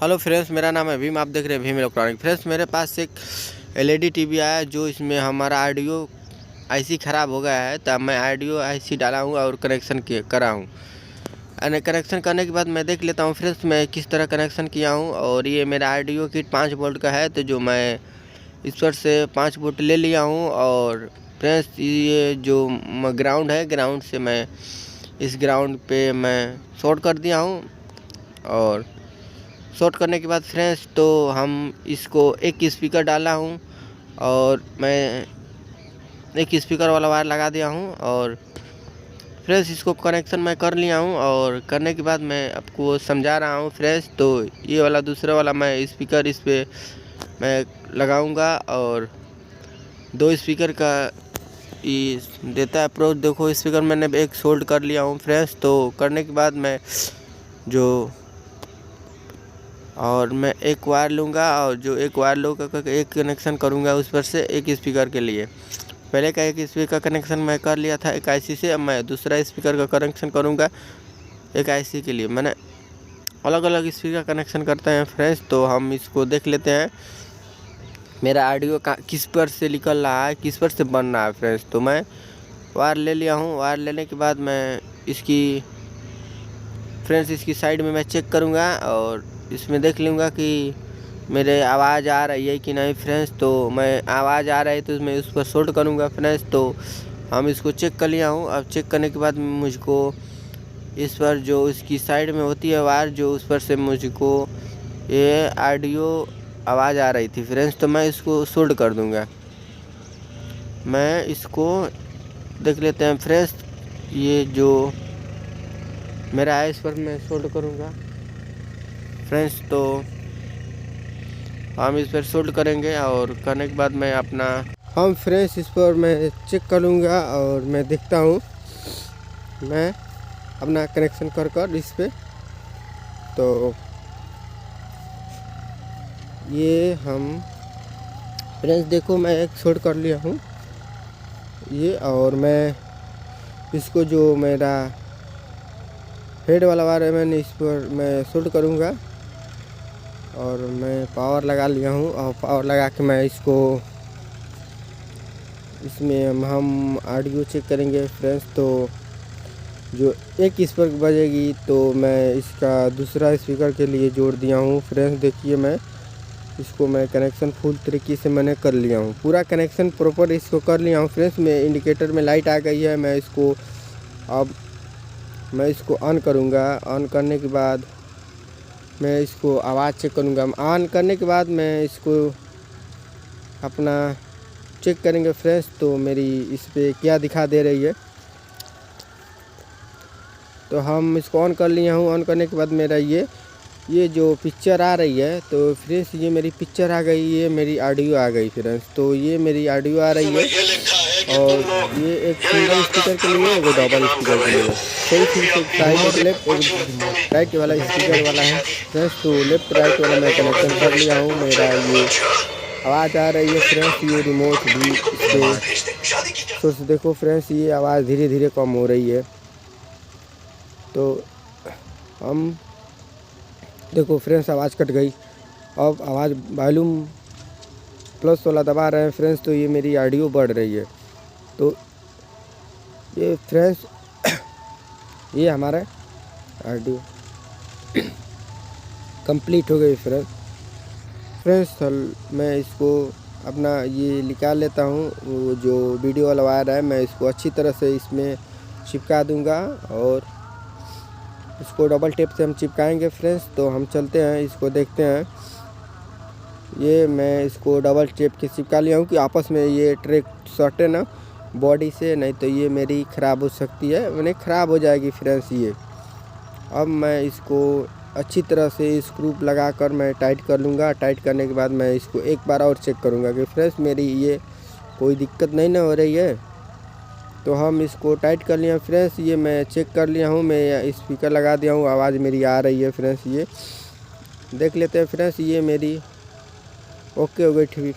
Hello friends, मेरा नाम है भीम। आप देख रहे हैं भीम इलेक्ट्रॉनिक। फ्रेंड्स, मेरे पास एक एलईडी टीवी आया है जो इसमें हमारा ऑडियो आईसी ख़राब हो गया है। तब मैं ऑडियो आईसी डाला हूँ और कनेक्शन करा हूँ। कनेक्शन करने के बाद मैं देख लेता हूँ फ्रेंड्स मैं किस तरह कनेक्शन किया हूँ। और ये मेरा ऑडियो किट 5 वोल्ट का है, तो जो मैं इस पर से 5 वोल्ट ले लिया हूँ। और फ्रेंड्स, ये जो ग्राउंड है, ग्राउंड से मैं इस ग्राउंड पे मैं शॉर्ट कर दिया हूँ। और शॉर्ट करने के बाद फ्रेंड्स तो हम इसको एक स्पीकर डाला हूँ और मैं एक स्पीकर वाला वायर लगा दिया हूँ। और फ्रेंड्स, इसको कनेक्शन मैं कर लिया हूँ। और करने के बाद मैं आपको समझा रहा हूँ फ्रेंड्स। तो ये वाला दूसरा वाला मैं स्पीकर इस पर मैं लगाऊंगा और 2 स्पीकर का देता है प्रो। देखो, स्पीकर मैंने एक सोल्ड कर लिया हूँ फ्रेंड्स। तो करने के बाद मैं मैं एक वायर लूँगा और जो एक वायर लूँगा एक कनेक्शन करूँगा उस पर से एक स्पीकर के लिए। पहले का एक स्पीकर कनेक्शन मैं कर लिया था एक आईसी से, अब मैं दूसरा स्पीकर का कनेक्शन करूँगा एक आईसी के लिए। मैंने अलग अलग स्पीकर कनेक्शन करते हैं फ्रेंड्स। तो हम इसको देख लेते हैं मेरा ऑडियो का किस पर से निकल रहा है, किस पर से बन रहा है फ्रेंड्स। तो मैं वायर ले लिया हूँ। वायर लेने के बाद मैं इसकी साइड में मैं चेक करूँगा और इसमें देख लूँगा कि मेरे आवाज़ आ रही है कि नहीं फ्रेंड्स। तो मैं आवाज़ आ रही है तो मैं उस पर शॉर्ट करूँगा फ्रेंड्स। तो हम इसको चेक कर लिया हूँ। अब चेक करने के बाद मुझको इस पर जो इसकी साइड में होती है वायर, जो उस पर से मुझको ये ऑडियो आवाज़ आ रही थी फ्रेंड्स। तो मैं इसको शॉर्ट कर दूँगा। मैं इसको देख लेते हैं फ्रेंड्स। ये जो मेरा है इस पर मैं शॉर्ट करूँगा फ्रेंड्स। तो हम इस पर शॉर्ट करेंगे और करने के बाद मैं हम फ्रेंड्स इस पर मैं चेक कर लूँगा और मैं देखता हूँ मैं अपना कनेक्शन कर इस पर। तो ये हम फ्रेंड्स देखो, मैं एक शॉर्ट कर लिया हूँ ये। और मैं इसको जो मेरा हेड वाला वायर है मैंने इस पर मैं शॉर्ट करूँगा और मैं पावर लगा लिया हूँ। और पावर लगा के मैं इसमें हम ऑडियो चेक करेंगे फ्रेंड्स। तो जो एक स्पीकर बजेगी तो मैं इसका दूसरा स्पीकर के लिए जोड़ दिया हूँ फ्रेंड्स। देखिए, मैं इसको कनेक्शन फुल तरीके से मैंने कर लिया हूँ, पूरा कनेक्शन प्रॉपर इसको कर लिया हूँ फ्रेंड्स। मैं इंडिकेटर में लाइट आ गई है। मैं इसको ऑन करूँगा। ऑन करने के बाद मैं इसको आवाज़ चेक करूँगा। ऑन करने के बाद मैं इसको अपना चेक करेंगे फ्रेंड्स। तो मेरी इस पर क्या दिखा दे रही है। तो हम इसको ऑन कर लिया हूँ। ऑन करने के बाद मेरा ये जो पिक्चर आ रही है, तो फ्रेंड्स ये मेरी पिक्चर आ गई, ये मेरी ऑडियो आ गई फ्रेंड्स। तो ये मेरी ऑडियो आ रही है और ये एक सिंगल स्पीकर के लिए, एक डबल स्पीकर के लिए। कोई फिर से लेफ्ट राइट वाला स्पीकर वाला है फ्रेंड्स। तो लेफ्ट राइट वाला मैं कनेक्शन कर लिया हूँ। मेरा ये आवाज़ आ रही है फ्रेंड्स। ये रिमोट भी तो देखो फ्रेंड्स, ये आवाज़ धीरे धीरे कम हो रही है। तो हम देखो फ्रेंड्स, आवाज़ कट गई। अब आवाज़ वॉल्यूम प्लस वाला दबा रहे हैं फ्रेंड्स। तो ये मेरी ऑडियो बढ़ रही है। तो ये फ्रेंड्स ये हमारा ऑडियो कंप्लीट हो गई फ्रेंड्स। मैं इसको अपना ये निकाल लेता हूँ। वो जो वीडियो वाला वायर है मैं इसको अच्छी तरह से इसमें चिपका दूँगा और इसको डबल टेप से हम चिपकाएंगे फ्रेंड्स। तो हम चलते हैं, इसको देखते हैं। ये मैं इसको डबल टेप के चिपका लिया हूँ कि आपस में ये ट्रैक सटे ना बॉडी से, नहीं तो ये मेरी ख़राब हो सकती है, मैंने ख़राब हो जाएगी फ्रेंड्स ये। अब मैं इसको अच्छी तरह से स्क्रू लगाकर मैं टाइट कर लूँगा। टाइट करने के बाद मैं इसको एक बार और चेक करूँगा कि फ्रेंड्स मेरी ये कोई दिक्कत नहीं ना हो रही है। तो हम इसको टाइट कर लिया फ्रेंड्स। ये मैं चेक कर लिया हूँ, मैं स्पीकर लगा दिया हूँ, आवाज़ मेरी आ रही है फ्रेंड्स। ये देख लेते हैं फ्रेंड्स, ये मेरी ओके हो गई ठीक।